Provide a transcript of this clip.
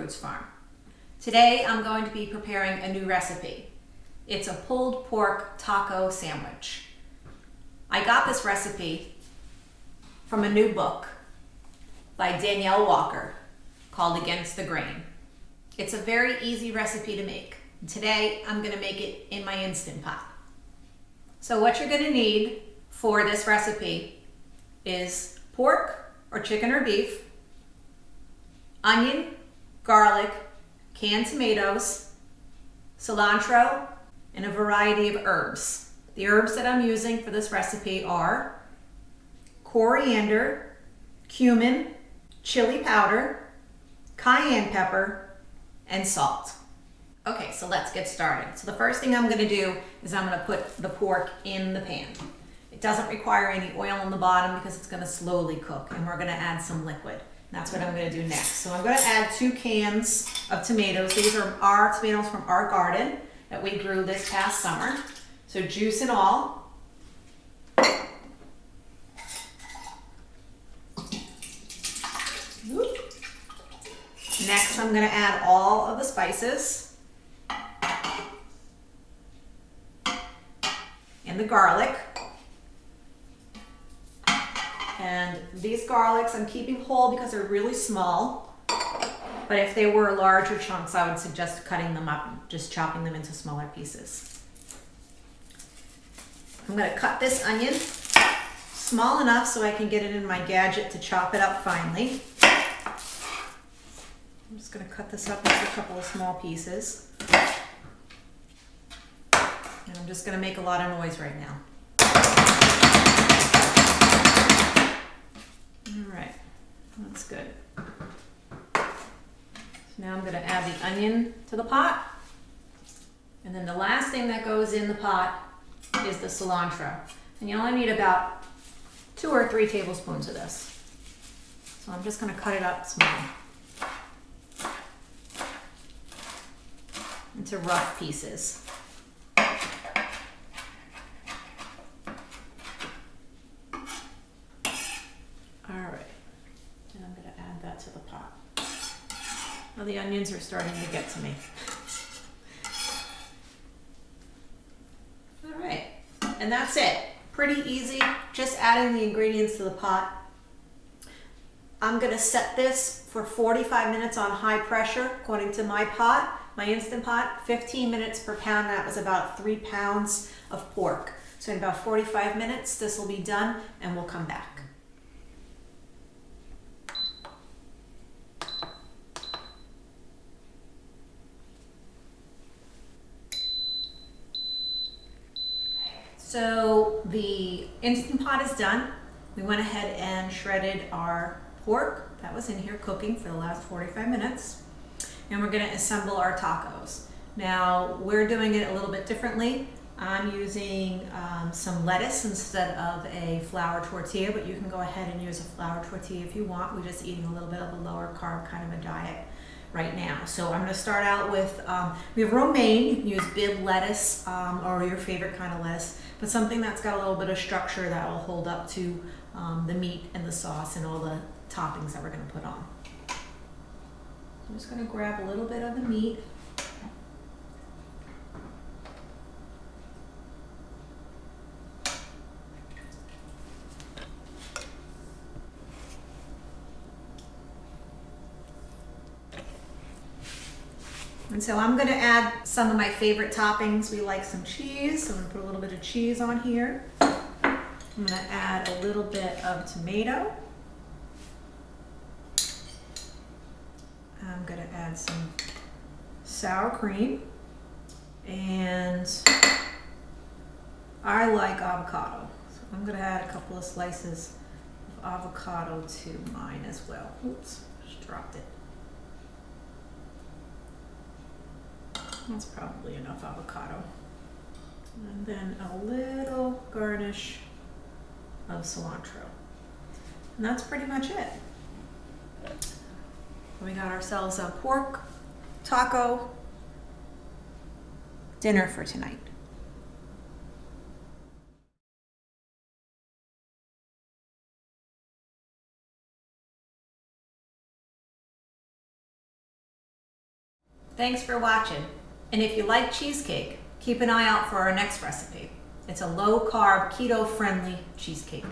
Roots Farm. Today I'm going to be preparing a new recipe. It's a pulled pork taco sandwich. I got this recipe from a new book by Danielle Walkers called Against the Grain. It's a very easy recipe to make. Today I'm going to make it in my Instant Pot. So what you're going to need for this recipe is pork or chicken or beef, onion, garlic, canned tomatoes, cilantro, and a variety of herbs. The herbs that I'm using for this recipe are coriander, cumin, chili powder, cayenne pepper, and salt. Okay, so let's get started. So the first thing I'm gonna do is I'm gonna put the pork in the pan. It doesn't require any oil on the bottom because it's gonna slowly cook, and we're gonna add some liquid. That's what I'm gonna do next. So I'm gonna add 2 cans of tomatoes. These are our tomatoes from our garden that we grew this past summer. So juice and all. Next, I'm gonna add all of the spices and the garlic. And these garlics I'm keeping whole because they're really small. But if they were larger chunks, I would suggest cutting them up and just chopping them into smaller pieces. I'm gonna cut this onion small enough so I can get it in my gadget to chop it up finely. I'm just gonna cut this up into a couple of small pieces. And I'm just gonna make a lot of noise right now. All right, that's good. So now I'm going to add the onion to the pot. And then the last thing that goes in the pot is the cilantro. And you only need about 2 or 3 tablespoons of this. So I'm just going to cut it up small into rough pieces. To the pot. Now the onions are starting to get to me. All right, and that's it. Pretty easy, just adding the ingredients to the pot. I'm gonna set this for 45 minutes on high pressure, according to my pot, my Instant Pot, 15 minutes per pound. That was about 3 pounds of pork. So in about 45 minutes, this will be done and we'll come back. So the Instant Pot is done. We went ahead and shredded our pork that was in here cooking for the last 45 minutes. And we're gonna assemble our tacos. Now we're doing it a little bit differently. I'm using some lettuce instead of a flour tortilla, but you can go ahead and use a flour tortilla if you want. We're just eating a little bit of a lower carb kind of a diet right now. So I'm gonna start out with, we have romaine. You can use Bibb lettuce or your favorite kind of lettuce, but something that's got a little bit of structure that will hold up to the meat and the sauce and all the toppings that we're gonna put on. I'm just gonna grab a little bit of the meat. And so I'm gonna add some of my favorite toppings. We like some cheese, so I'm gonna put a little bit of cheese on here. I'm gonna add a little bit of tomato. I'm gonna add some sour cream. And I like avocado. So I'm gonna add a couple of slices of avocado to mine as well. Oops, just dropped it. That's probably enough avocado. And then a little garnish of cilantro. And that's pretty much it. We got ourselves a pork taco dinner for tonight. Thanks for watching. And if you like cheesecake, keep an eye out for our next recipe. It's a low-carb, keto-friendly cheesecake.